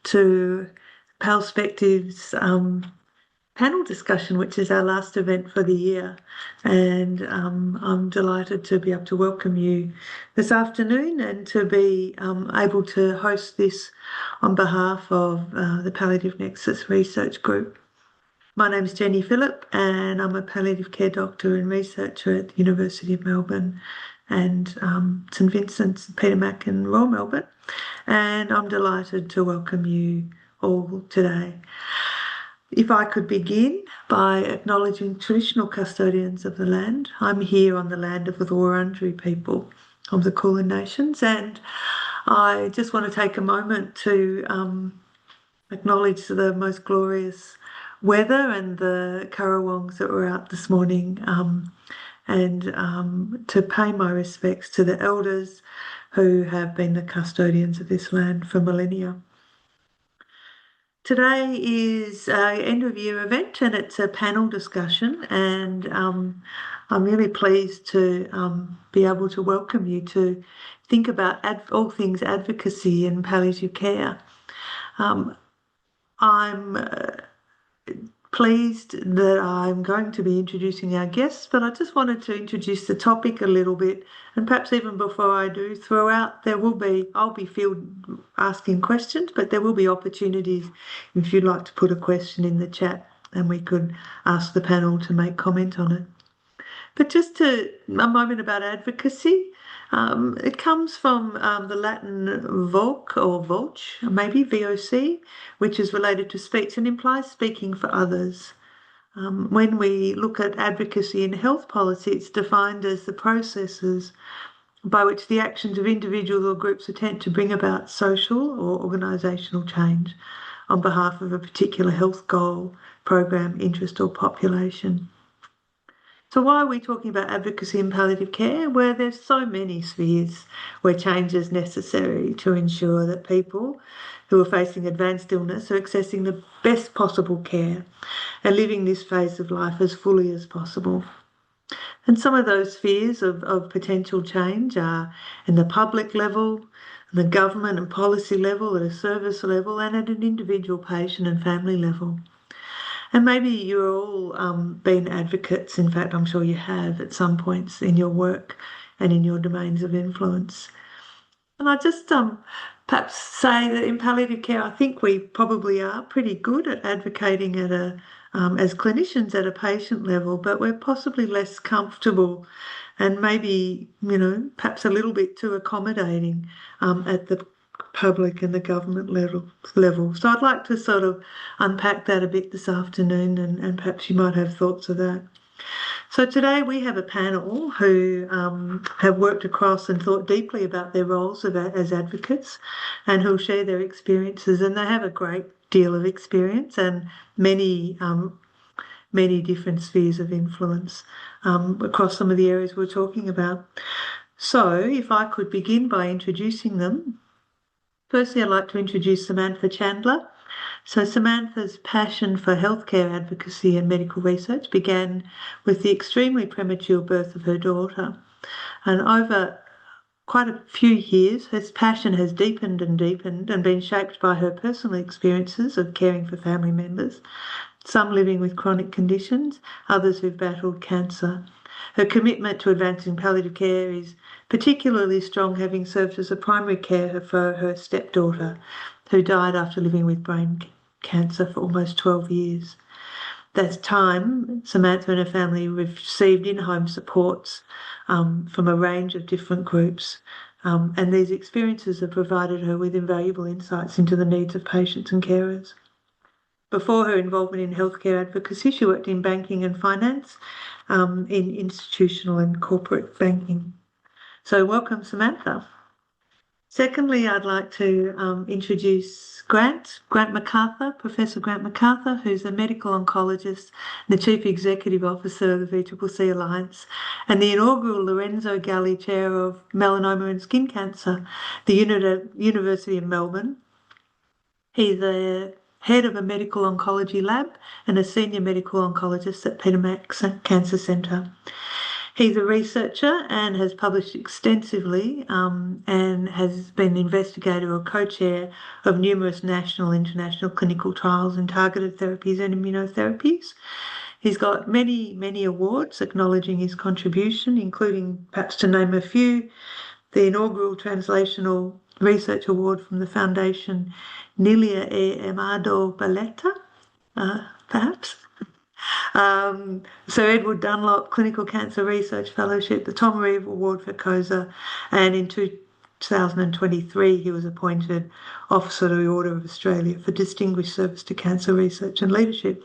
to Perspectives panel discussion, which is our last event for the year. And I'm delighted to be able to welcome you this afternoon and to be able to host this on behalf of the Palliative Nexus Research Group. My name is Jenny Phillip and I'm a palliative care doctor and researcher at the University of Melbourne and St Vincent's, Peter Mac and Royal Melbourne. And I'm delighted to welcome you all today. If I could begin by acknowledging traditional custodians of the land. I'm here on the land of the Wurundjeri people of the Kulin Nations, and I just want to take a moment to acknowledge the most glorious weather and the currawongs that were out this morning, and to pay my respects to the elders who have been the custodians of this land for millennia. Today is an end-of-year event and it's a panel discussion, and I'm really pleased to be able to welcome you to think about all things advocacy and palliative care. I'm pleased that I'm going to be introducing our guests, but I just wanted to introduce the topic a little bit, and perhaps even before I do, throughout I'll be asking questions, but there will be opportunities if you'd like to put a question in the chat and we could ask the panel to make comment on it. But just a moment about advocacy. It comes from the Latin voc or voce, maybe VOC, which is related to speech and implies speaking for others. When we look at advocacy in health policy, it's defined as the processes by which the actions of individuals or groups attempt to bring about social or organisational change on behalf of a particular health goal, program, interest or population. So why are we talking about advocacy in palliative care? Where there's so many spheres where change is necessary to ensure that people who are facing advanced illness are accessing the best possible care and living this phase of life as fully as possible. And some of those spheres of potential change are in the public level, the government and policy level, at a service level, and at an individual patient and family level. And maybe you're all been advocates. In fact, I'm sure you have at some points in your work and in your domains of influence. And I just perhaps say that in palliative care, I think we probably are pretty good at advocating at as clinicians at a patient level, but we're possibly less comfortable and maybe, perhaps a little bit too accommodating at the public and the government level. So I'd like to sort of unpack that a bit this afternoon, and perhaps you might have thoughts of that. So today we have a panel who have worked across and thought deeply about their roles as advocates, and who'll share their experiences, and they have a great deal of experience and many different spheres of influence across some of the areas we're talking about. So if I could begin by introducing them. Firstly, I'd like to introduce Samantha Chandler. So Samantha's passion for healthcare advocacy and medical research began with the extremely premature birth of her daughter. And over quite a few years, her passion has deepened and deepened and been shaped by her personal experiences of caring for family members, some living with chronic conditions, others who've battled cancer. Her commitment to advancing palliative care is particularly strong, having served as a primary carer for her stepdaughter, who died after living with brain cancer for almost 12 years. That time, Samantha and her family received in-home supports from a range of different groups, and these experiences have provided her with invaluable insights into the needs of patients and carers. Before her involvement in healthcare advocacy, she worked in banking and finance, in institutional and corporate banking. So welcome, Samantha. Secondly, I'd like to introduce Grant MacArthur, Professor Grant MacArthur, who's a medical oncologist and the Chief Executive Officer of the VCCC Alliance and the inaugural Lorenzo Galli Chair of Melanoma and Skin Cancer, the University of Melbourne. He's the head of a medical oncology lab and a senior medical oncologist at Peter Mac Cancer Centre. He's a researcher and has published extensively and has been investigator or co-chair of numerous national and international clinical trials in targeted therapies and immunotherapies. He's got many, many awards acknowledging his contribution, including, perhaps to name a few, the inaugural Translational Research Award from the Foundation Nilia e Amado Baletta, perhaps. Sir Edward Dunlop Clinical Cancer Research Fellowship, the Tom Reeve Award for COSA, and in 2023 he was appointed Officer of the Order of Australia for Distinguished Service to Cancer Research and Leadership.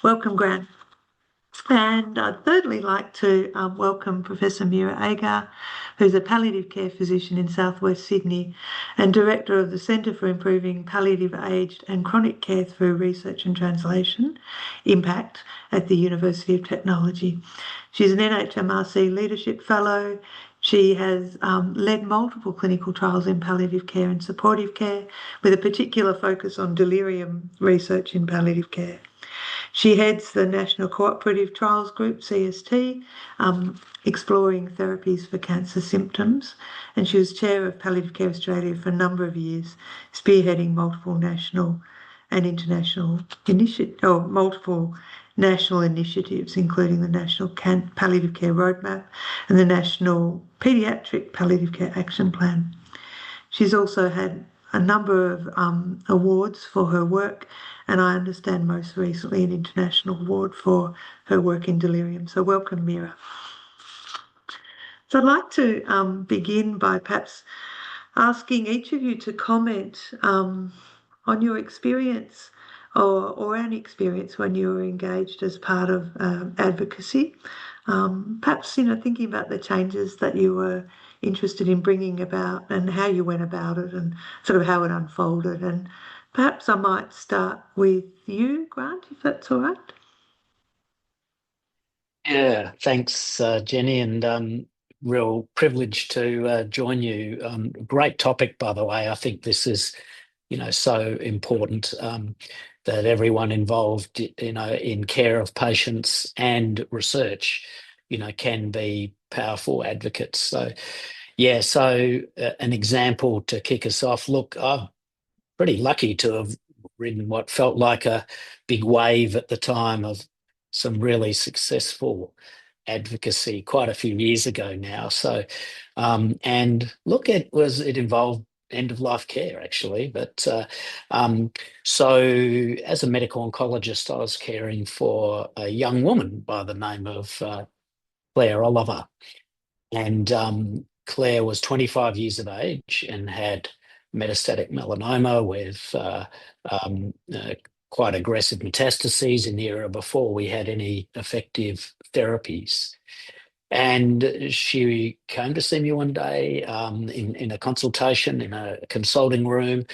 Welcome, Grant. And I'd thirdly like to welcome Professor Mira Agar, who's a palliative care physician in southwest Sydney and director of the Centre for Improving Palliative Aged and Chronic Care through Research and Translation, IMPACT, at the University of Technology. She's an NHMRC Leadership Fellow. She has led multiple clinical trials in palliative care and supportive care, with a particular focus on delirium research in palliative care. She heads the National Cooperative Trials Group, CST, exploring therapies for cancer symptoms, and she was chair of Palliative Care Australia for a number of years, spearheading multiple national and international multiple national initiatives, including the National Palliative Care Roadmap and the National Paediatric Palliative Care Action Plan. She's also had a number of awards for her work, and I understand most recently an international award for her work in delirium. So welcome, Mira. So I'd like to begin by perhaps asking each of you to comment on your experience or an experience when you were engaged as part of advocacy. Perhaps, thinking about the changes that you were interested in bringing about and how you went about it and sort of how it unfolded. And perhaps I might start with you, Grant, if that's all right. Yeah, thanks, Jenny, and real privilege to join you. Great topic, by the way. I think this is, so important that everyone involved, in care of patients and research, can be powerful advocates. So, yeah, an example to kick us off. Look, I'm pretty lucky to have ridden what felt like a big wave at the time of some really successful advocacy quite a few years ago now. So, and look, it involved end of life care actually, but so as a medical oncologist, I was caring for a young woman by the name of Claire Oliver, and Claire was 25 years of age and had metastatic melanoma with quite aggressive metastases in the era before we had any effective therapies. And she came to see me one day in a consultation in a consulting room.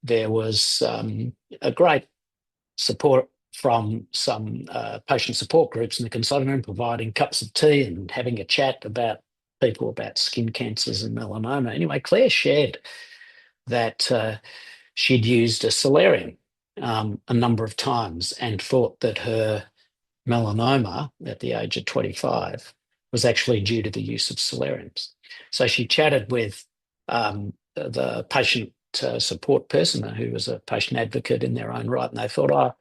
There was a great support from some patient support groups in the consulting room, providing cups of tea and having a chat about people about skin cancers and melanoma. Anyway, Claire shared that she'd used a solarium a number of times and thought that her melanoma at the age of 25 was actually due to the use of solariums. So she chatted with the patient support person who was a patient advocate in their own right, and they thought, I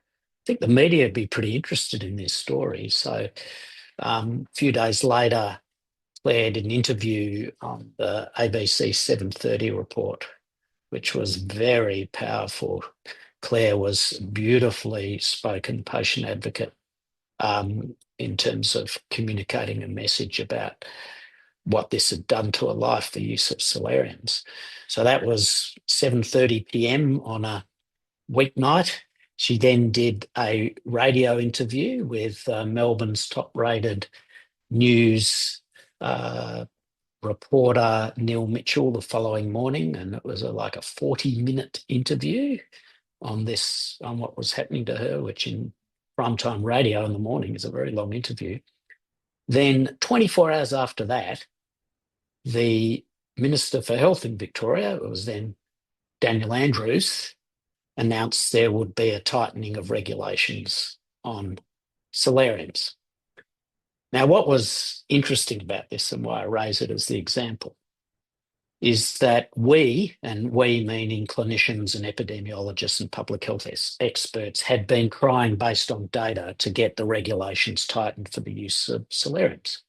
think the media would be pretty interested in this story. So a few days later, Claire did an interview on the ABC 7:30 report, which was very powerful. Claire was a beautifully spoken patient advocate in terms of communicating a message about what this had done to her life, the use of solariums. So that was 7:30 p.m. on a weeknight. She then did a radio interview with Melbourne's top-rated news reporter Neil Mitchell the following morning, and it was like a 40-minute interview on what was happening to her, which in primetime radio in the morning is a very long interview. Then 24 hours after that, the Minister for Health in Victoria, it was then Daniel Andrews, announced there would be a tightening of regulations on solariums. Now, what was interesting about this and why I raise it as the example is that we, and we meaning clinicians and epidemiologists and public health experts, had been crying based on data to get the regulations tightened for the use of solariums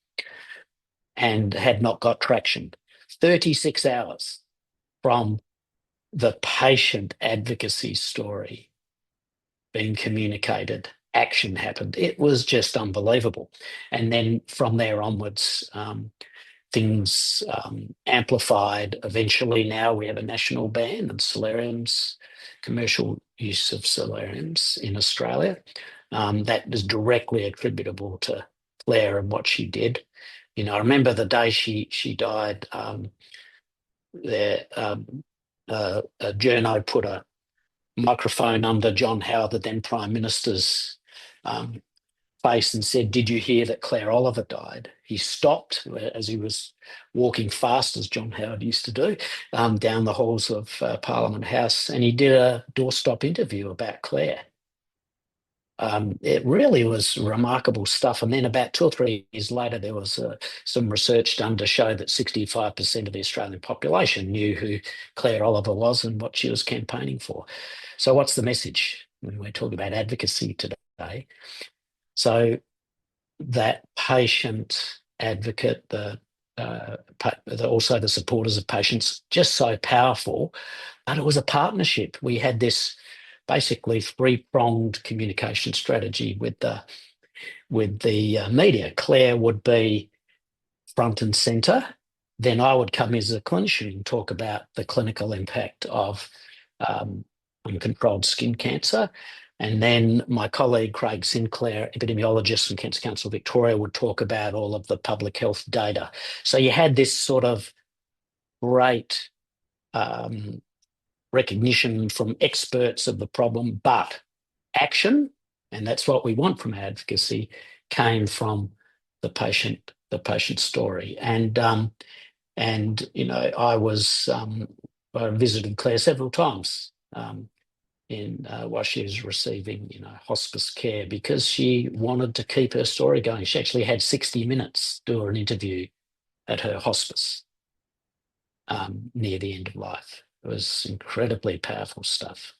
and had not got traction. 36 hours from the patient advocacy story being communicated, action happened. It was just unbelievable. And then from there onwards, things amplified. Eventually, now we have a national ban on solariums, commercial use of solariums in Australia. That is directly attributable to Claire and what she did. You know, I remember the day she died. A journo put a microphone under John Howard, the then Prime Minister's um, face, and said, "Did you hear that Claire Oliver died?" He stopped as he was walking fast, as John Howard used to do, down the halls of Parliament House, and he did a doorstop interview about Claire. It really was remarkable stuff. And then about 2 or 3 years later, there was some research done to show that 65% of the Australian population knew who Claire Oliver was and what she was campaigning for. So what's the message when we're talking about advocacy today? So that patient advocate, also the supporters of patients, just so powerful. And it was a partnership. We had this basically three-pronged communication strategy with the media. Claire would be front and centre. Then I would come as a clinician and talk about the clinical impact of uncontrolled skin cancer. And then my colleague, Craig Sinclair, epidemiologist from Cancer Council Victoria, would talk about all of the public health data. So you had this sort of great recognition from experts of the problem, but action, and that's what we want from advocacy, came from the patient story. And you know, I visited Claire several times while she was receiving, you know, hospice care, because she wanted to keep her story going. She actually had 60 Minutes do an interview at her hospice near the end of life. It was incredibly powerful stuff.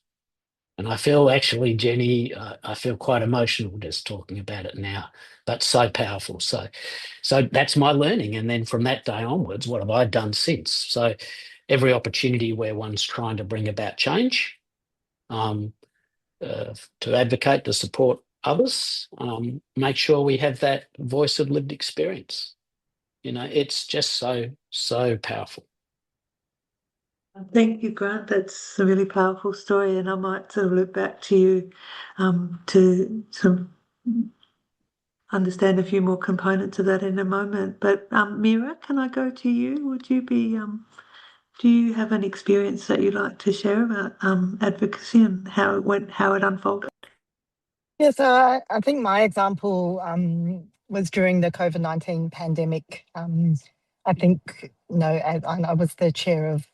And I feel actually, Jenny, I feel quite emotional just talking about it now, but so powerful. So that's my learning. And then from that day onwards, what have I done since? So every opportunity where one's trying to bring about change, um, to advocate, to support others, make sure we have that voice of lived experience. You know, it's just so powerful. Thank you, Grant. That's a really powerful story, and I might sort of look back to you to sort of understand a few more components of that in a moment. But Mira, can I go to you? Would you be do you have an experience that you'd like to share about advocacy and how it went, how it unfolded? Yeah, so I think my example was during the COVID-19 pandemic. I think, you know, I was the chair of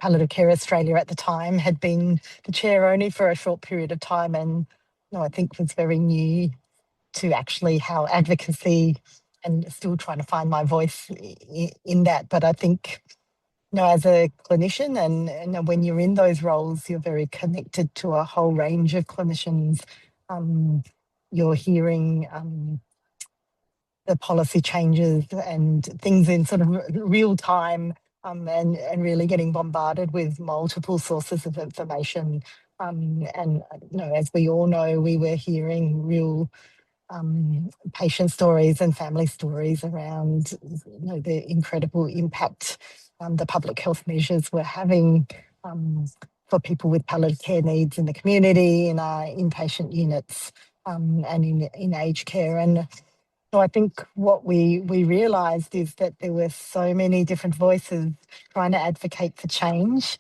Palliative Care Australia at the time, had been the chair only for a short period of time, and you know, I think was very new to actually how advocacy, and still trying to find my voice in that. But I think, you know, as a clinician, and when you're in those roles, you're very connected to a whole range of clinicians. You're hearing the policy changes and things in sort of real time, and really getting bombarded with multiple sources of information. And you know, as we all know, we were hearing real patient stories and family stories around, you know, the incredible impact the public health measures were having for people with palliative care needs in the community, in our inpatient units, and in aged care. And so I think what we realised is that there were so many different voices trying to advocate for change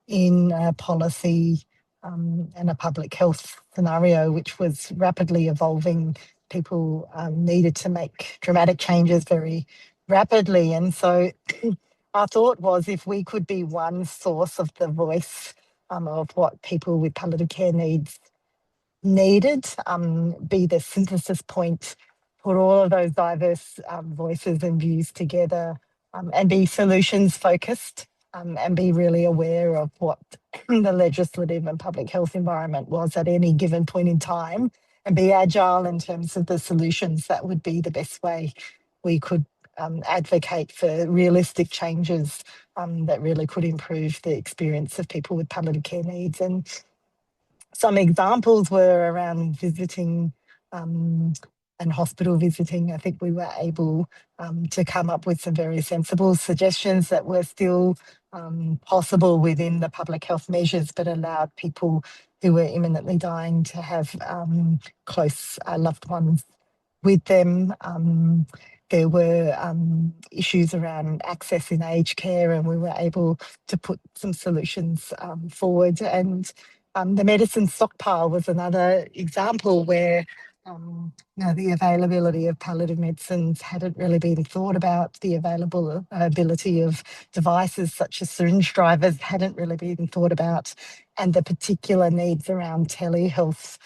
in policy and a public health scenario, which was rapidly evolving. People needed to make dramatic changes very rapidly. And so our thought was, if we could be one source of the voice of what people with palliative care needs needed, be the synthesis point put all of those diverse voices and views together, and be solutions focused, and be really aware of what the legislative and public health environment was at any given point in time, and be agile in terms of the solutions. That would be the best way we could advocate for realistic changes that really could improve the experience of people with palliative care needs. And some examples were around visiting and hospital visiting. I think we were able to come up with some very sensible suggestions that were still possible within the public health measures, but allowed people who were imminently dying to have close loved ones with them. There were issues around access in aged care, and we were able to put some solutions forward. And the medicine stockpile was another example where the availability of palliative medicines hadn't really been thought about. The availability of devices such as syringe drivers hadn't really been thought about, and the particular needs around telehealth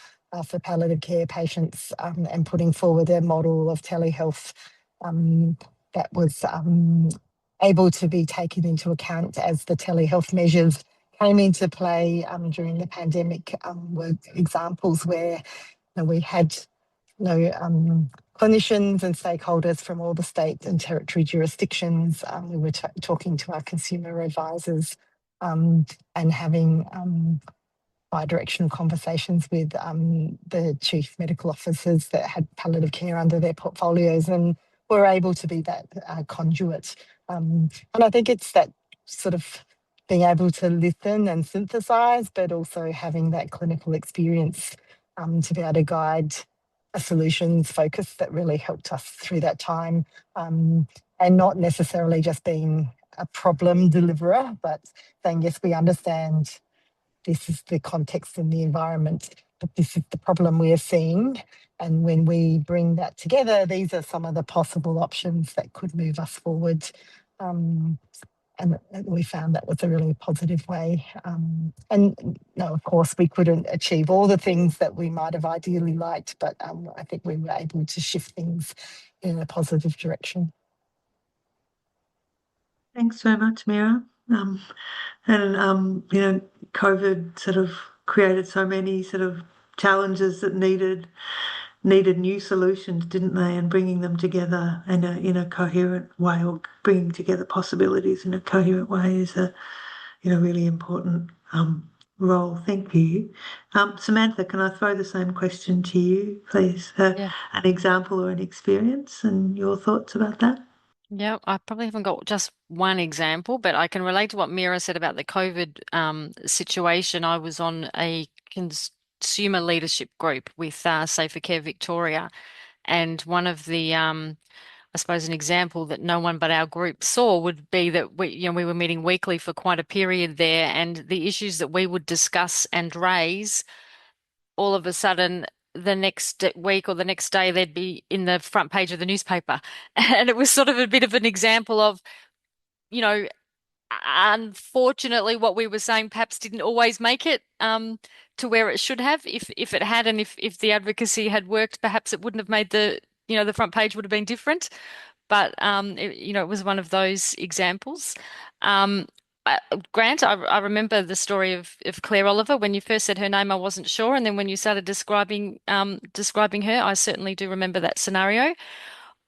for palliative care patients, and putting forward a model of telehealth that was able to be taken into account as the telehealth measures came into play during the pandemic, were examples where we had clinicians and stakeholders from all the state and territory jurisdictions. We were talking to our consumer advisors and having bi-directional conversations with the chief medical officers that had palliative care under their portfolios, and were able to be that conduit. And I think it's that sort of being able to listen and synthesize, but also having that clinical experience to be able to guide a solutions focus that really helped us through that time, and not necessarily just being a problem deliverer, but saying, yes, we understand this is the context and the environment, but this is the problem we are seeing. And when we bring that together, these are some of the possible options that could move us forward. And we found that was a really positive way. And no, of course, we couldn't achieve all the things that we might have ideally liked, but I think we were able to shift things in a positive direction. Thanks so much, Mira. COVID sort of created so many sort of challenges that needed new solutions, didn't they? And bringing them together in a coherent way, or bringing together possibilities in a coherent way, is a really important role. Thank you, Samantha. Can I throw the same question to you, please? Yeah. An example or an experience, and your thoughts about that? Yeah, I probably haven't got just one example, but I can relate to what Mira said about the COVID situation. I was on a consumer leadership group with Safer Care Victoria, and one of the I suppose an example that no one but our group saw would be that we were meeting weekly for quite a period there, and the issues that we would discuss and raise, all of a sudden the next week or the next day they'd be in the front page of the newspaper. And it was sort of a bit of an example of, you know, unfortunately what we were saying perhaps didn't always make it to where it should have. If it had, and if the advocacy had worked, perhaps it wouldn't have made the front page would have been different. But it was one of those examples. Grant, I remember the story of Claire Oliver. When you first said her name, I wasn't sure, and then when you started describing her, I certainly do remember that scenario.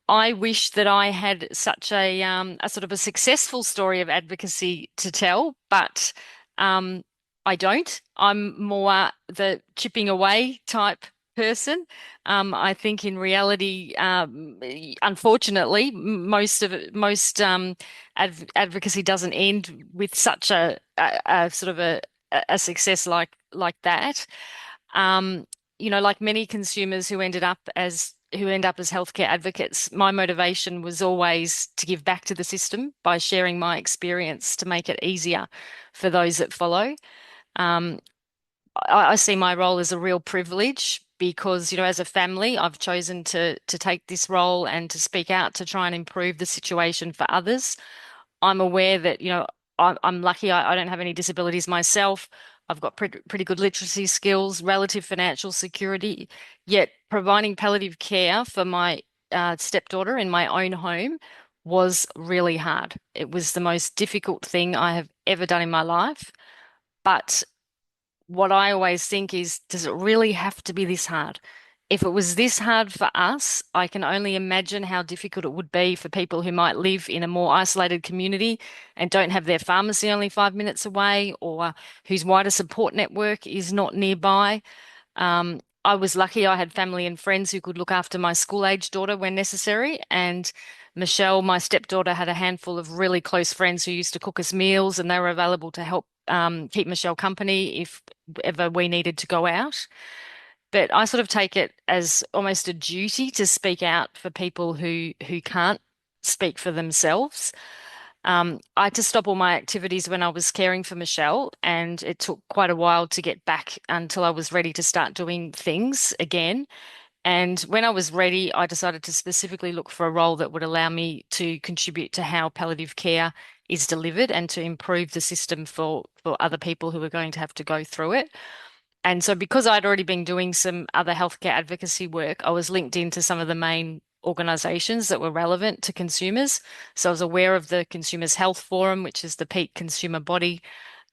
I wish that I had such a sort of a successful story of advocacy to tell, but I don't. I'm more the chipping away type person. I think in reality, unfortunately, most advocacy doesn't end with such a sort of a success like that. Like many consumers who end up as healthcare advocates, my motivation was always to give back to the system by sharing my experience to make it easier for those that follow. I see my role as a real privilege because, as a family, I've chosen to take this role and to speak out to try and improve the situation for others. I'm aware that, I'm lucky I don't have any disabilities myself. I've got pretty good literacy skills, relative financial security, yet providing palliative care for my stepdaughter in my own home was really hard. It was the most difficult thing I have ever done in my life. But what I always think is, does it really have to be this hard? If it was this hard for us, I can only imagine how difficult it would be for people who might live in a more isolated community and don't have their pharmacy only 5 minutes away, or whose wider support network is not nearby. I was lucky I had family and friends who could look after my school-age daughter when necessary. And Michelle, my stepdaughter, had a handful of really close friends who used to cook us meals, and they were available to help keep Michelle company if ever we needed to go out. But I sort of take it as almost a duty to speak out for people who can't speak for themselves. I had to stop all my activities when I was caring for Michelle, and it took quite a while to get back until I was ready to start doing things again. And when I was ready, I decided to specifically look for a role that would allow me to contribute to how palliative care is delivered and to improve the system for other people who are going to have to go through it. And so, because I'd already been doing some other healthcare advocacy work, I was linked into some of the main organisations that were relevant to consumers. So, I was aware of the Consumers Health Forum, which is the peak consumer body.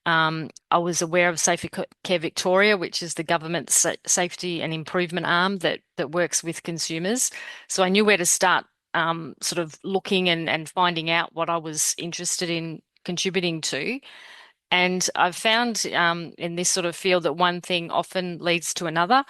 I was aware of Safer Care Victoria, which is the government's safety and improvement arm that works with consumers. So, I knew where to start sort of looking and finding out what I was interested in contributing to. And I've found in this sort of field that one thing often leads to another.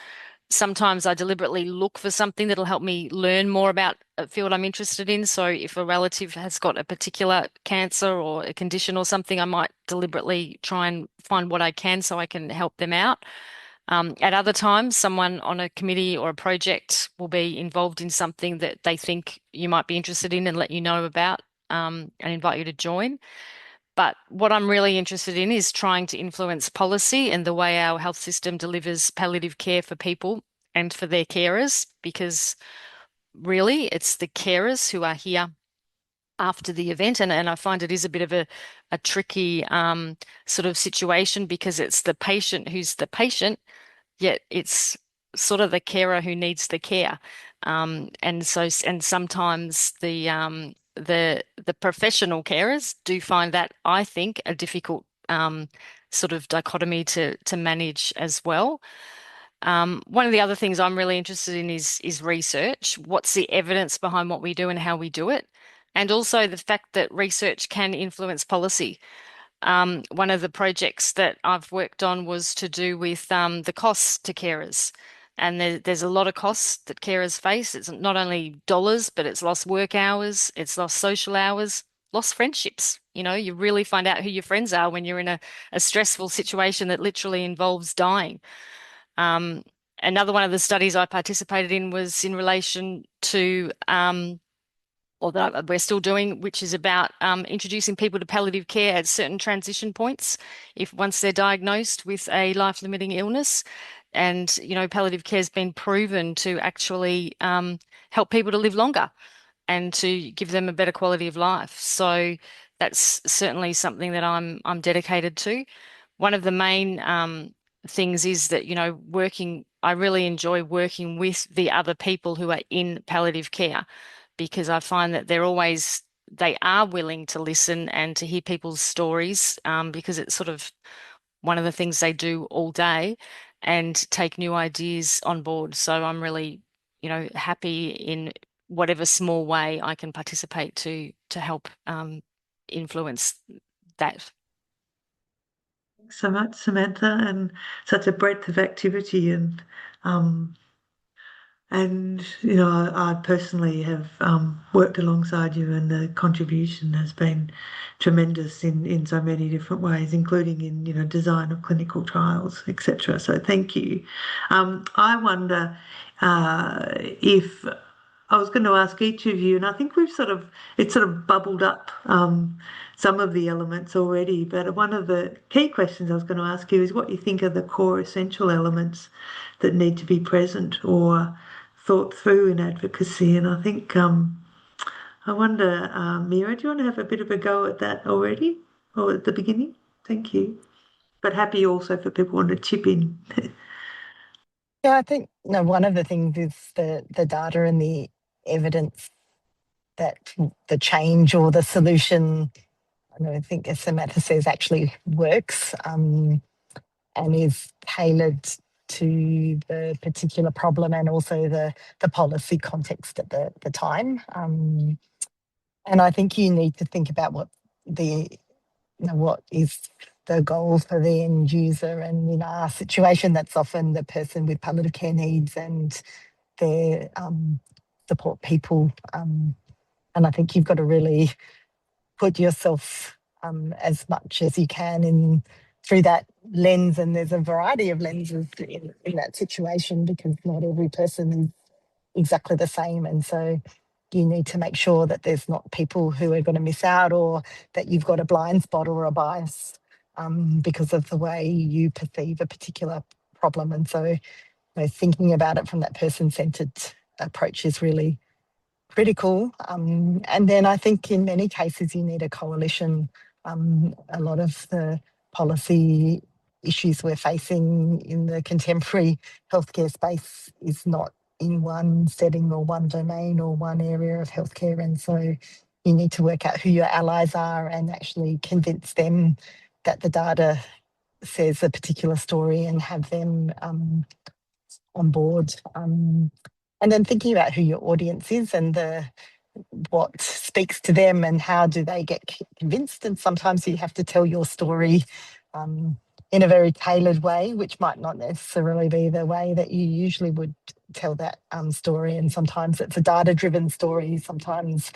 Sometimes I deliberately look for something that'll help me learn more about a field I'm interested in. So if a relative has got a particular cancer or a condition or something, I might deliberately try and find what I can so I can help them out. At other times, someone on a committee or a project will be involved in something that they think you might be interested in and let you know about and invite you to join. But what I'm really interested in is trying to influence policy and the way our health system delivers palliative care for people and for their carers, because really it's the carers who are here after the event. And I find it is a bit of a tricky sort of situation, because it's the patient who's the patient, yet it's sort of the carer who needs the care. And sometimes the professional carers do find that, I think, a difficult sort of dichotomy to manage as well. One of the other things I'm really interested in is research. What's the evidence behind what we do and how we do it? And also the fact that research can influence policy. One of the projects that I've worked on was to do with the costs to carers. And there's a lot of costs that carers face. It's not only dollars, but it's lost work hours, it's lost social hours, lost friendships. You know, you really find out who your friends are when you're in a stressful situation that literally involves dying. Another one of the studies I participated in was in relation to or that we're still doing, which is about introducing people to palliative care at certain transition points, if once they're diagnosed with a life-limiting illness. And, you know, palliative care has been proven to actually help people to live longer and to give them a better quality of life. So that's certainly something that I'm dedicated to. One of the main things is that, you know, I really enjoy working with the other people who are in palliative care, because I find that they are willing to listen and to hear people's stories, because it's sort of one of the things they do all day, and take new ideas on board. So I'm really, you know, happy in whatever small way I can participate to help influence that. Thanks so much, Samantha, and such a breadth of activity um, and you know, I personally have worked alongside you, and the contribution has been tremendous in so many different ways, including in, you know, design of clinical trials, etc. So thank you. I wonder if I was going to ask each of you, and I think it's sort of bubbled up some of the elements already, but one of the key questions I was going to ask you is what you think are the core essential elements that need to be present or thought through in advocacy. And I think I wonder, Mira, do you want to have a bit of a go at that already or at the beginning? Thank you. But happy also for people who want to chip in. Yeah, I think one of the things is the data and the evidence that the change or the solution, I think as Samantha says, actually works and is tailored to the particular problem and also the policy context at the time. And I think you need to think about what is the goal for the end user. And in our situation, that's often the person with palliative care needs and their support people. And I think you've got to really put yourself as much as you can in through that lens. And there's a variety of lenses in that situation, because not every person is exactly the same. And so you need to make sure that there's not people who are going to miss out, or that you've got a blind spot or a bias because of the way you perceive a particular problem. And so thinking about it from that person-centred approach is really critical. And then I think in many cases you need a coalition. A lot of the policy issues we're facing in the contemporary healthcare space is not in one setting or one domain or one area of healthcare. And so you need to work out who your allies are and actually convince them that the data says a particular story and have them on board. And then thinking about who your audience is and what speaks to them and how do they get convinced. And sometimes you have to tell your story in a very tailored way, which might not necessarily be the way that you usually would tell that story. And sometimes it's a data-driven story. Sometimes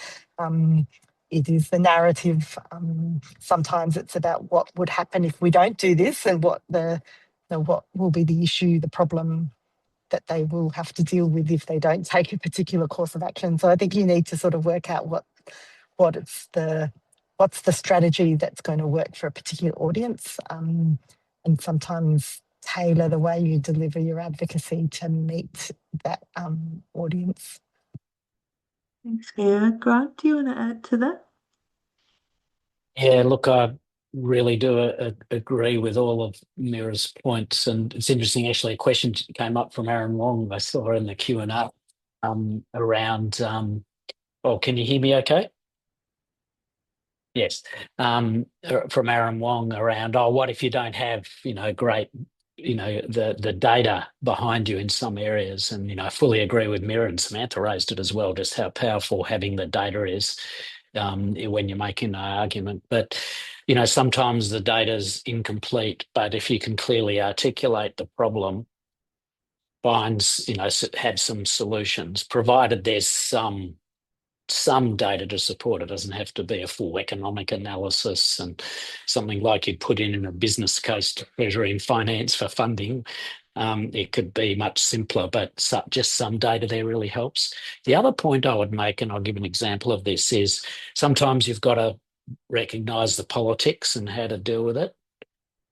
it is the narrative. Sometimes it's about what would happen if we don't do this, and what will be the issue, the problem that they will have to deal with if they don't take a particular course of action. So I think you need to sort of work out what's the strategy that's going to work for a particular audience, and sometimes tailor the way you deliver your advocacy to meet that audience. Thanks, Kira. Grant, do you want to add to that? Yeah, look, I really do agree with all of Mira's points, and it's interesting. Actually, a question came up from Aaron Wong. I saw in the Q&A around. Oh, can you hear me? Okay. Yes, from Aaron Wong around. Oh, what if you don't have great the data behind you in some areas? And I fully agree with Mira, and Samantha raised it as well, just how powerful having the data is when you're making an argument. But sometimes the data's incomplete, but if you can clearly articulate the problem, have some solutions, provided there's some data to support it. Doesn't have to be a full economic analysis and something like you'd put in a business case to Treasury and Finance for funding. It could be much simpler, but just some data there really helps. The other point I would make, and I'll give an example of this, is sometimes you've got to recognise the politics and how to deal with it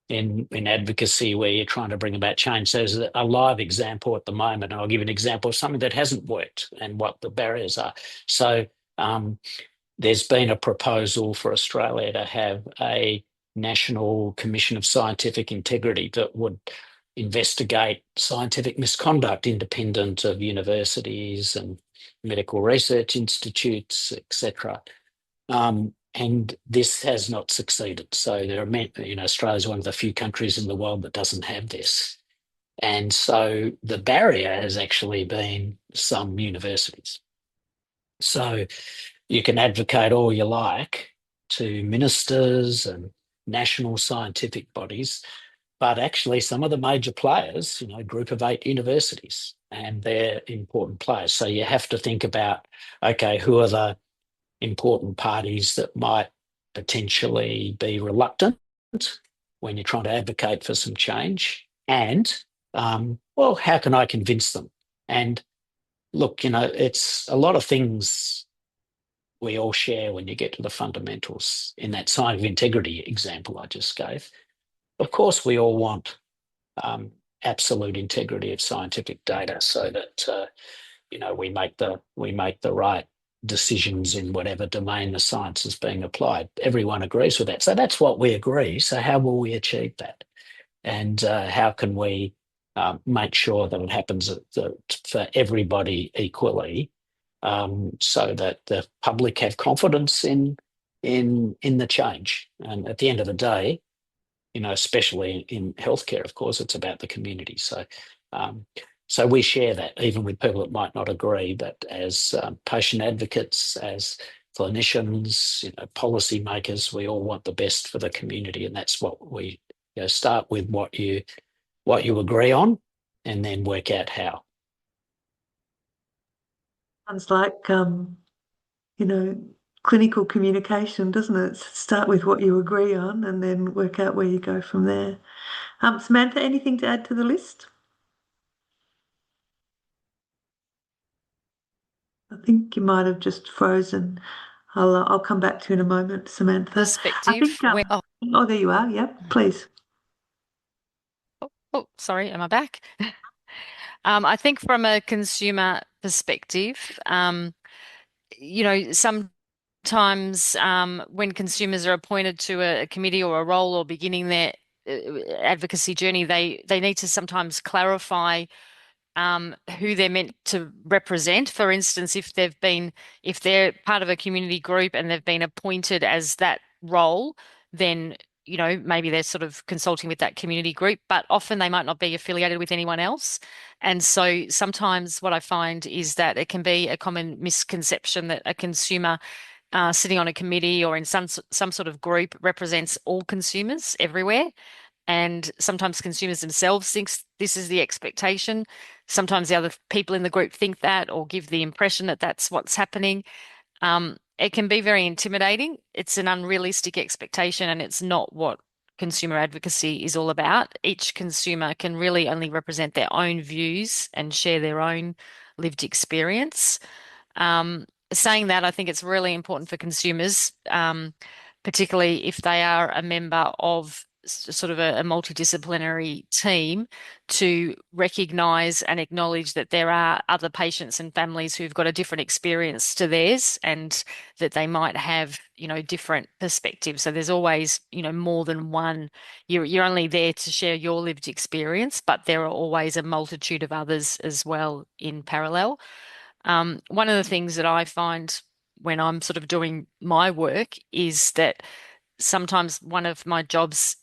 in advocacy where you're trying to bring about change. So there's a live example at the moment, and I'll give an example of something that hasn't worked and what the barriers are. So there's been a proposal for Australia to have a National Commission of Scientific Integrity that would investigate scientific misconduct independent of universities and medical research institutes, etc. And this has not succeeded. So Australia is one of the few countries in the world that doesn't have this. And so the barrier has actually been some universities. So you can advocate all you like to ministers and national scientific bodies, but actually some of the major players, a group of 8 universities, and they're important players. So you have to think about, okay, who are the important parties that might potentially be reluctant when you're trying to advocate for some change, and how can I convince them? And look, it's a lot of things we all share when you get to the fundamentals. In that scientific integrity example I just gave, of course we all want absolute integrity of scientific data, so that we make the right decisions in whatever domain the science is being applied. Everyone agrees with that. So that's what we agree. So how will we achieve that? And how can we make sure that it happens for everybody equally so that the public have confidence in the change. And at the end of the day, especially in healthcare, of course, it's about the community. So we share that, even with people that might not agree. But as patient advocates, as clinicians, policy makers, we all want the best for the community, and that's what we start with. What you agree on, and then work out how. Sounds like clinical communication, doesn't it? Start with what you agree on and then work out where you go from there. Samantha, anything to add to the list? I think you might have just frozen. I'll come back to you in a moment, Samantha. Perspective. Oh, there you are. Yep, please. Oh, sorry, am I back? I think from a consumer perspective, sometimes when consumers are appointed to a committee or a role or beginning their advocacy journey, they need to sometimes clarify who they're meant to represent. For instance, if they're part of a community group and they've been appointed as that role, then maybe they're sort of consulting with that community group, but often they might not be affiliated with anyone else. And so sometimes what I find is that it can be a common misconception that a consumer sitting on a committee or in some sort of group represents all consumers everywhere. And sometimes consumers themselves think this is the expectation. Sometimes the other people in the group think that or give the impression that that's what's happening. It can be very intimidating. It's an unrealistic expectation, and it's not what consumer advocacy is all about. Each consumer can really only represent their own views and share their own lived experience. Saying that, I think it's really important for consumers, particularly if they are a member of sort of a multidisciplinary team, to recognise and acknowledge that there are other patients and families who've got a different experience to theirs, and that they might have, different perspectives. So there's always, more than one. You're only there to share your lived experience, but there are always a multitude of others as well in parallel. One of the things that I find when I'm sort of doing my work is that sometimes one of my jobs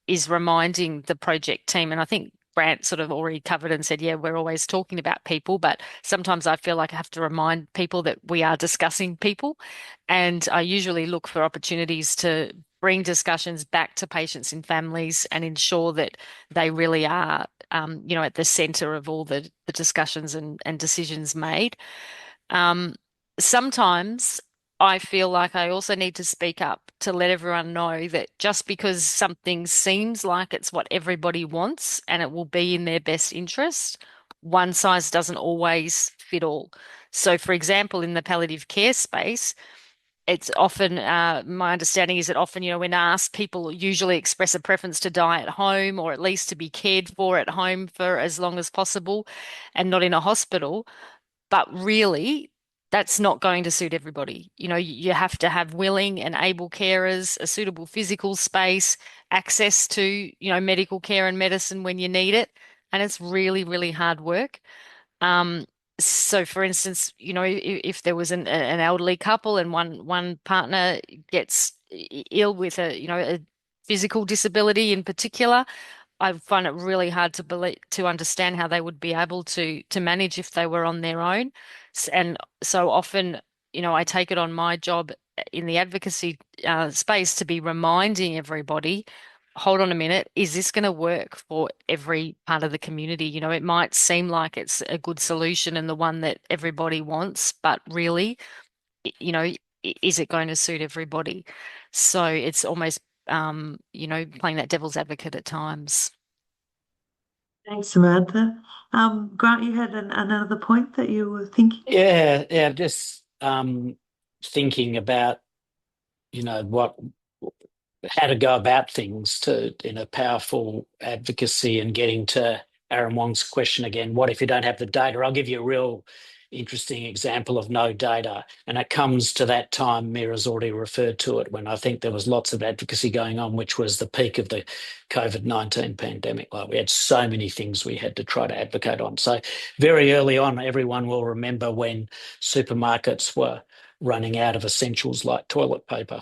is reminding the project team, and I think Grant sort of already covered and said, yeah, we're always talking about people, but sometimes I feel like I have to remind people that we are discussing people. And I usually look for opportunities to bring discussions back to patients and families and ensure that they really are, at the center of all the discussions and decisions made. Sometimes I feel like I also need to speak up to let everyone know that just because something seems like it's what everybody wants and it will be in their best interest, one size doesn't always fit all. So, for example, in the palliative care space, it's often, my understanding is that often, when asked, people usually express a preference to die at home or at least to be cared for at home for as long as possible and not in a hospital. But really, that's not going to suit everybody. You have to have willing and able carers, a suitable physical space, access to, medical care and medicine when you need it. And it's really, really hard work. Um, so for instance, if there was an elderly couple and one partner gets ill with a physical disability in particular, I find it really hard to understand how they would be able to manage if they were on their own. And so often, I take it on my job in the advocacy space to be reminding everybody, hold on a minute, is this going to work for every part of the community? It might seem like it's a good solution and the one that everybody wants, but really, is it going to suit everybody? So it's almost playing that devil's advocate at times. Thanks, Samantha. Grant, you had another point that you were thinking? Yeah, just thinking about, how to go about things in a powerful advocacy, and getting to Aaron Wong's question again, what if you don't have the data? I'll give you a real interesting example of no data. And it comes to that time, Mira's already referred to it, when I think there was lots of advocacy going on, which was the peak of the COVID-19 pandemic. Like, we had so many things we had to try to advocate on. So very early on, everyone will remember when supermarkets were running out of essentials like toilet paper.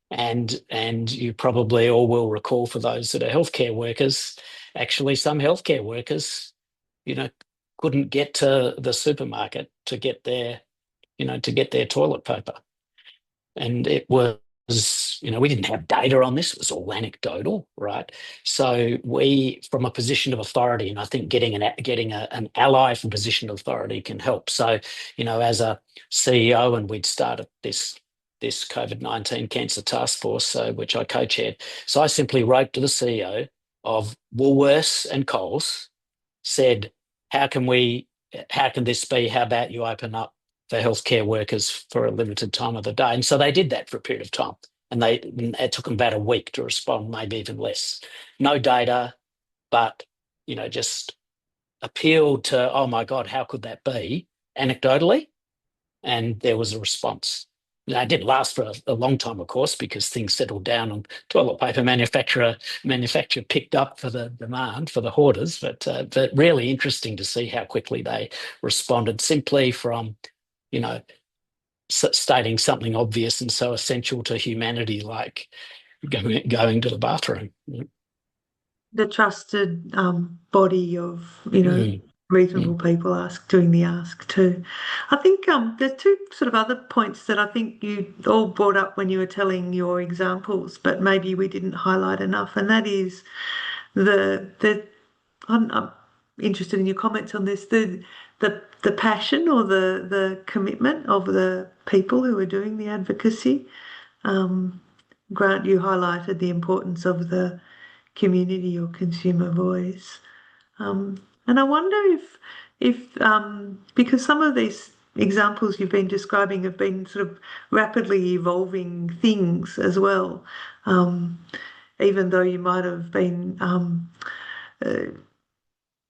And you probably all will recall, for those that are healthcare workers, actually some healthcare workers, couldn't get to the supermarket to get their toilet paper. And it was, we didn't have data on this. It was all anecdotal, right? So we, from a position of authority, and I think getting an ally from position of authority can help. So, as a CEO, and we'd started this COVID-19 cancer task force, which I co-chaired. So I simply wrote to the CEO of Woolworths and Coles, said, how can this be? How about you open up for healthcare workers for a limited time of the day? And so they did that for a period of time. And it took them about a week to respond, maybe even less. No data, but, just appealed to, oh my God, how could that be? Anecdotally. And there was a response. It didn't last for a long time, of course, because things settled down and toilet paper manufacturer picked up for the demand for the hoarders. But really interesting to see how quickly they responded, simply from, stating something obvious and so essential to humanity, like going to the bathroom. The trusted body of, Mm. reasonable people doing the ask too. I think there's two sort of other points that I think you all brought up when you were telling your examples, but maybe we didn't highlight enough, and that is I'm interested in your comments on this, the passion or the commitment of the people who are doing the advocacy. Grant, you highlighted the importance of the community or consumer voice. And I wonder if because some of these examples you've been describing have been sort of rapidly evolving things as well, even though you might have been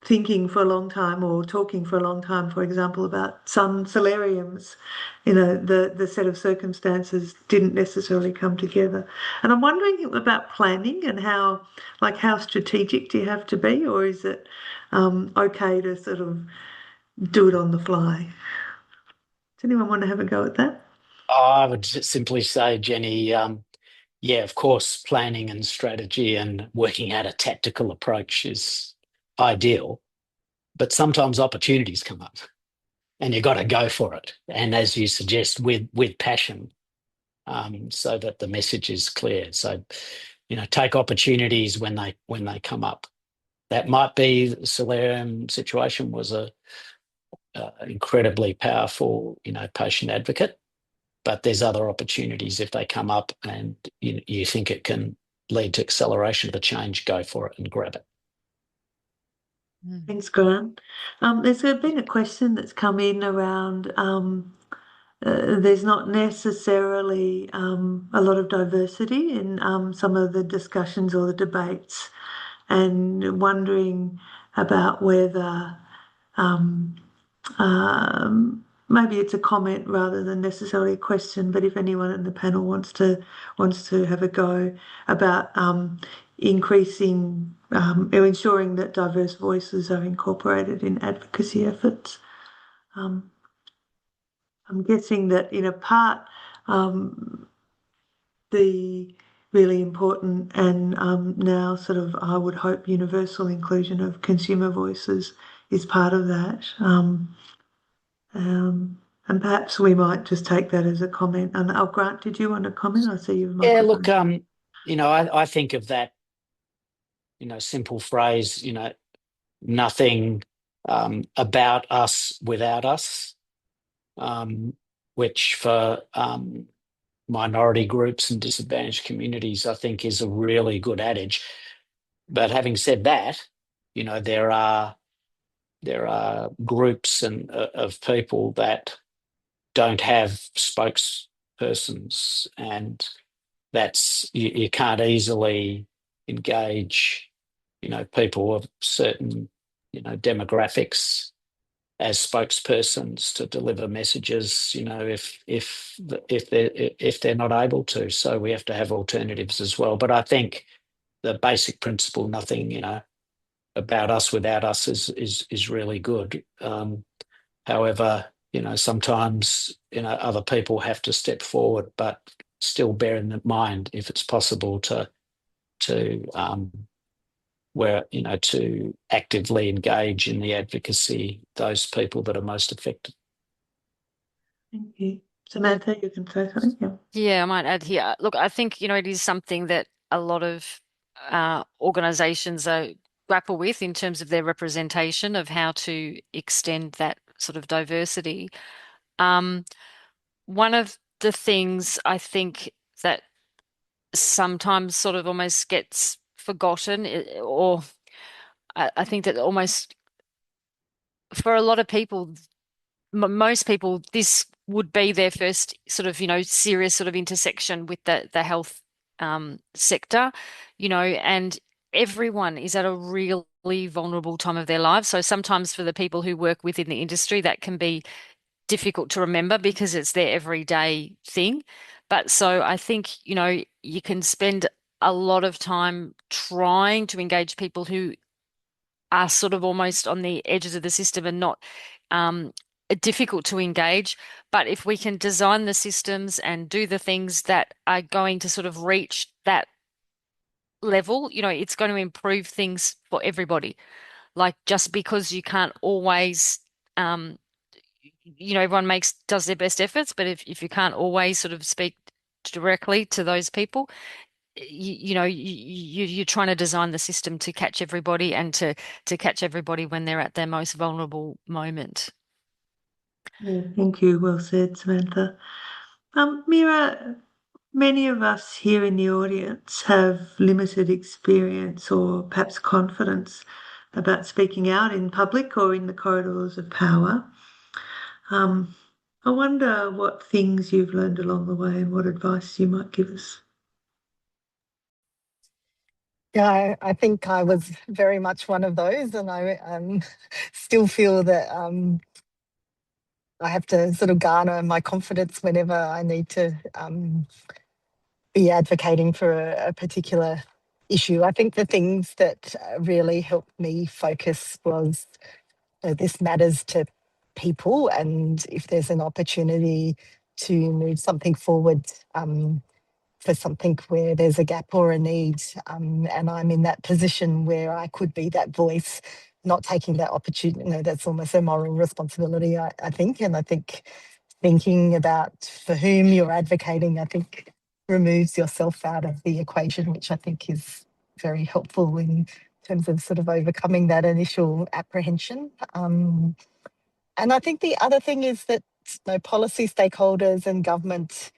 thinking for a long time or talking for a long time, for example, about sun solariums, the set of circumstances didn't necessarily come together. And I'm wondering about planning and how strategic do you have to be, or is it okay to sort of do it on the fly? Does anyone want to have a go at that? I would simply say, Jenny, yeah, of course, planning and strategy and working out a tactical approach is ideal, but sometimes opportunities come up and you've got to go for it. And as you suggest, with passion, so that the message is clear. So, take opportunities when they come up. That might be the solarium situation was a incredibly powerful, patient advocate. But there's other opportunities if they come up and you think it can lead to acceleration of the change, go for it and grab it. Thanks, Grant. There's been a question that's come in around there's not necessarily a lot of diversity in some of the discussions or the debates, and wondering about whether maybe it's a comment rather than necessarily a question, but if anyone in the panel wants to have a go about increasing or ensuring that diverse voices are incorporated in advocacy efforts. I'm guessing that in a part, the really important and now sort of, I would hope, universal inclusion of consumer voices is part of that. And perhaps we might just take that as a comment. And Grant, did you want to comment? I see you've Yeah, look, microphone. I think of that, simple phrase, nothing about us without us, which for minority groups and disadvantaged communities, I think is a really good adage. But having said that, there are groups of people that don't have spokespersons, and that's you can't easily engage, people of certain, demographics as spokespersons to deliver messages, if they're not able to. So we have to have alternatives as well. But I think the basic principle, nothing, about us without us is really good. However, sometimes, other people have to step forward, but still bear in mind, if it's possible, to to actively engage in the advocacy, those people that are most affected. Thank you. Samantha, you can say something. Yeah. Yeah, I might add here. Look, I think, it is something that a lot of organizations grapple with in terms of their representation of how to extend that sort of diversity. One of the things I think that sometimes sort of almost gets forgotten, or I think that almost for a lot of people, most people, this would be their first sort of, serious sort of intersection with the health sector, and everyone is at a really vulnerable time of their lives. So sometimes for the people who work within the industry, that can be difficult to remember because it's their everyday thing. But so I think, you can spend a lot of time trying to engage people who are sort of almost on the edges of the system and not difficult to engage. But if we can design the systems and do the things that are going to sort of reach that level, it's going to improve things for everybody. Like just because you can't always, everyone does their best efforts, but if you can't always sort of speak directly to those people, you're trying to design the system to catch everybody and to catch everybody when they're at their most vulnerable moment. Yeah, thank you. Well said, Samantha. Mira, many of us here in the audience have limited experience or perhaps confidence about speaking out in public or in the corridors of power. I wonder what things you've learned along the way and what advice you might give us. Yeah, I think I was very much one of those, and I still feel that I have to sort of garner my confidence whenever I need to be advocating for a particular issue. I think the things that really helped me focus was this matters to people, and if there's an opportunity to move something forward for something where there's a gap or a need, and I'm in that position where I could be that voice, not taking that opportunity, that's almost a moral responsibility, I think. And I think thinking about for whom you're advocating, I think removes yourself out of the equation, which I think is very helpful in terms of sort of overcoming that initial apprehension. And I think the other thing is that policy stakeholders and government,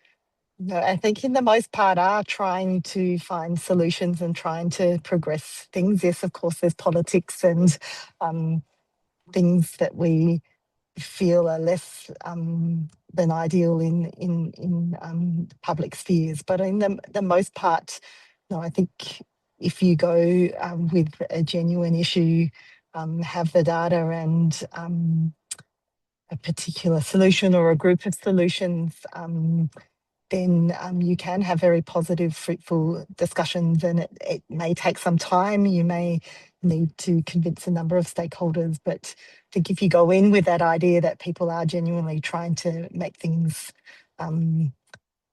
I think in the most part are trying to find solutions and trying to progress things. Yes, of course, there's politics and things that we feel are less than ideal in public spheres. But in the most part, I think if you go with a genuine issue, have the data and a particular solution or a group of solutions, then you can have very positive, fruitful discussions, and it may take some time. You may need to convince a number of stakeholders, but I think if you go in with that idea that people are genuinely trying to make things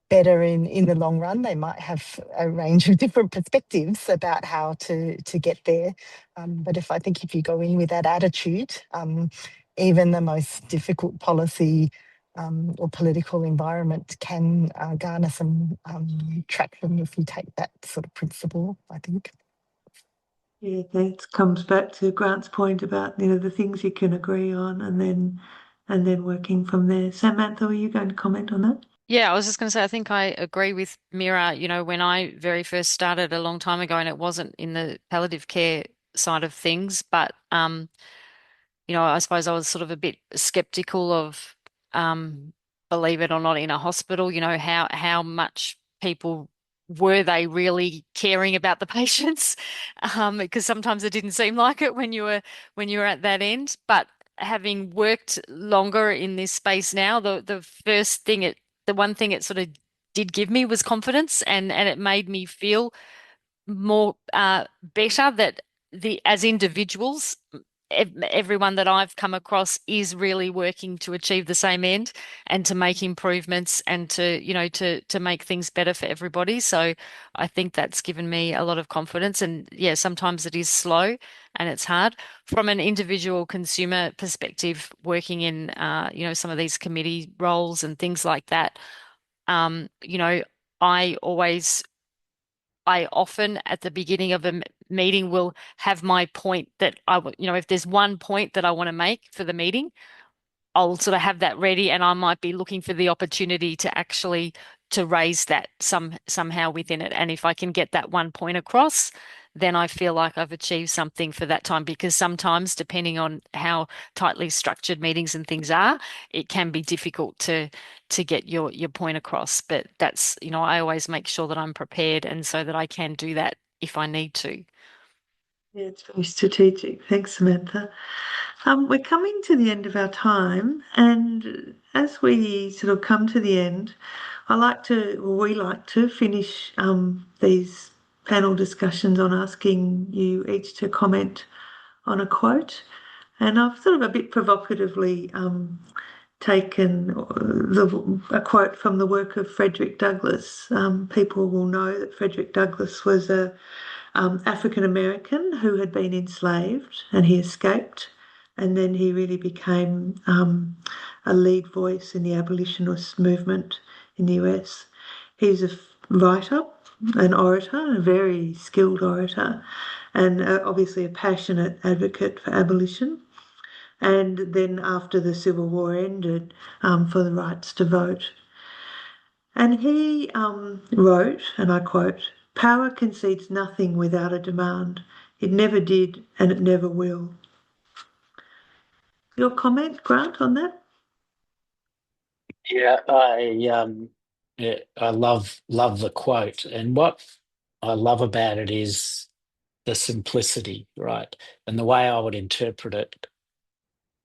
better in the long run, they might have a range of different perspectives about how to get there. But I think if you go in with that attitude, even the most difficult policy or political environment can garner some traction if you take that sort of principle, I think. Yeah, that comes back to Grant's point about, the things you can agree on and then working from there. Samantha, are you going to comment on that? Yeah, I was just going to say, I think I agree with Mira. When I very first started a long time ago, and it wasn't in the palliative care side of things, but I suppose I was sort of a bit skeptical of, believe it or not, in a hospital, how much people were they really caring about the patients? Because sometimes it didn't seem like it when you were at that end. But having worked longer in this space now, the one thing it sort of did give me was confidence, and it made me feel more better that as individuals, everyone that I've come across is really working to achieve the same end and to make improvements and to make things better for everybody. So I think that's given me a lot of confidence. And yeah, sometimes it is slow and it's hard. From an individual consumer perspective, working in some of these committee roles and things like that, um, you know, I always I often at the beginning of a meeting will have my point that if there's one point that I want to make for the meeting, I'll sort of have that ready, and I might be looking for the opportunity to actually to raise that somehow within it. And if I can get that one point across, then I feel like I've achieved something for that time, because sometimes, depending on how tightly structured meetings and things are, it can be difficult to get your point across. But that's, I always make sure that I'm prepared, and so that I can do that if I need to. Yeah, it's very strategic. Thanks, Samantha. We're coming to the end of our time, and as we sort of come to the end, we like to finish these panel discussions on asking you each to comment on a quote. And I've sort of a bit provocatively taken a quote from the work of Frederick Douglass. People will know that Frederick Douglass was a African American who had been enslaved, and he escaped, and then he really became a lead voice in the abolitionist movement in the US. He's a writer, an orator, a very skilled orator, and obviously a passionate advocate for abolition. And then after the Civil War ended, for the rights to vote. And he wrote, and I quote, "Power concedes nothing without a demand. It never did, and it never will." Your comment, Grant, on that? Yeah, I love the quote, and what I love about it is the simplicity, right? And the way I would interpret it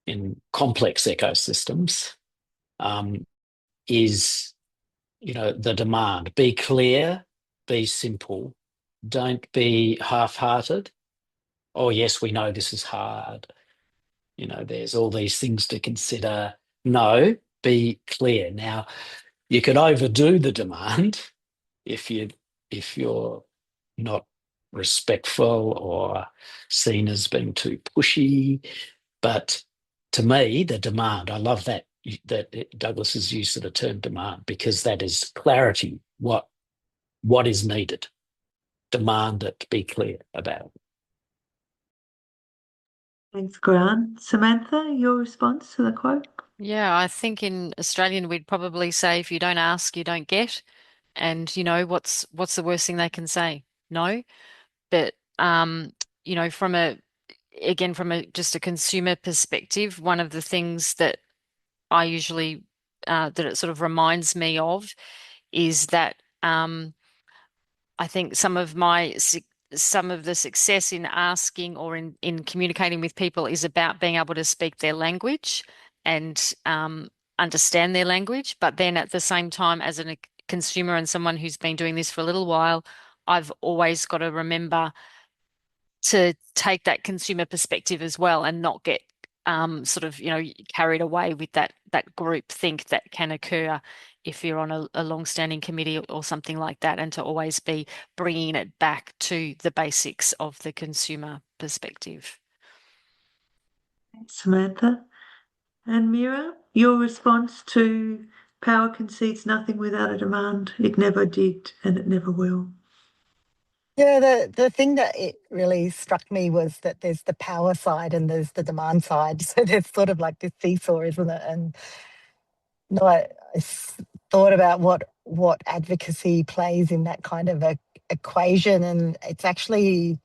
in complex ecosystems is, the demand. Be clear, be simple, don't be half-hearted. Oh, yes, we know this is hard. There's all these things to consider. No, be clear. Now, you could overdo the demand if you're not respectful or seen as being too pushy. But to me, the demand, I love that Douglas's use of the term demand, because that is clarity. What is needed? Demand it, be clear about it. Thanks, Grant. Samantha, your response to the quote? Yeah, I think in Australian we'd probably say, if you don't ask, you don't get. And what's the worst thing they can say? No. But from just a consumer perspective, one of the things that I usually that it sort of reminds me of is that I think some of the success in asking or in communicating with people is about being able to speak their language and understand their language. But then at the same time, as a consumer and someone who's been doing this for a little while, I've always got to remember to take that consumer perspective as well, and not get sort of carried away with that group think that can occur if you're on a long-standing committee or something like that, and to always be bringing it back to the basics of the consumer perspective. Thanks, Samantha. And Mira, your response to "Power concedes nothing without a demand. It never did, and it never will." Yeah, the thing that it really struck me was that there's the power side and there's the demand side. So there's sort of like this seesaw, isn't it? And thought about what advocacy plays in that kind of a equation, and it's actually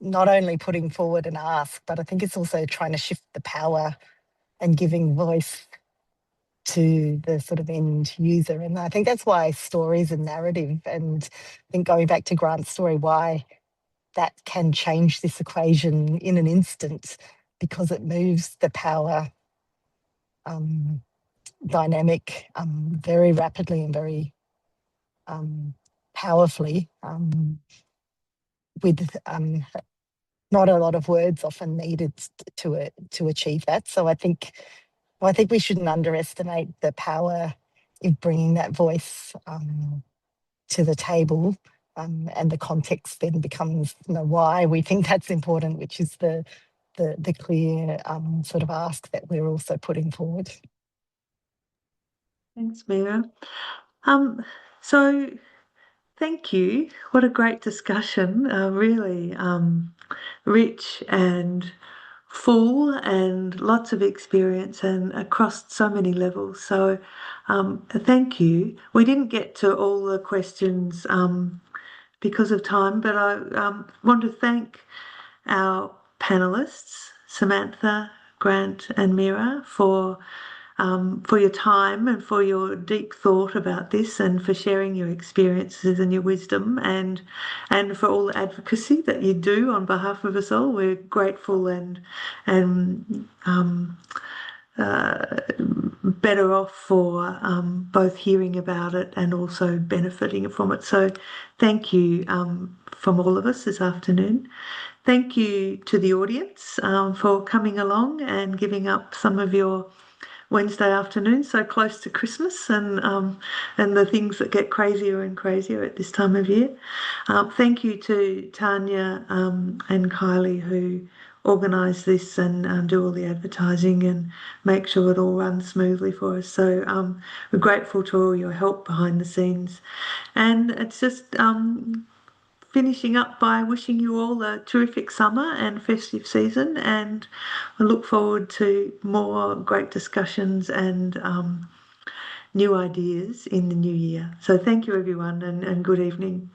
not only putting forward an ask, but I think it's also trying to shift the power and giving voice to the sort of end user. And I think that's why stories and narrative, and I think going back to Grant's story, why that can change this equation in an instant. because it moves the power dynamic very rapidly and very powerfully, with not a lot of words often needed to achieve that. So I think we shouldn't underestimate the power in bringing that voice to the table, and the context then becomes, why we think that's important, which is the clear sort of ask that we're also putting forward. Thanks, Mira. So thank you. What a great discussion. Really rich and full, and lots of experience, and across so many levels. So thank you. We didn't get to all the questions because of time, but I want to thank our panelists, Samantha, Grant, and Mira, for your time and for your deep thought about this, and for sharing your experiences and your wisdom, and for all the advocacy that you do on behalf of us all. We're grateful and better off for both hearing about it and also benefiting from it. So thank you from all of us this afternoon. Thank you to the audience for coming along and giving up some of your Wednesday afternoon so close to Christmas, and the things that get crazier and crazier at this time of year. Thank you to Tanya and Kylie, who organise this and do all the advertising and make sure it all runs smoothly for us. So we're grateful to all your help behind the scenes, and it's just finishing up by wishing you all a terrific summer and festive season, and I look forward to more great discussions and new ideas in the new year. So thank you, everyone, and good evening.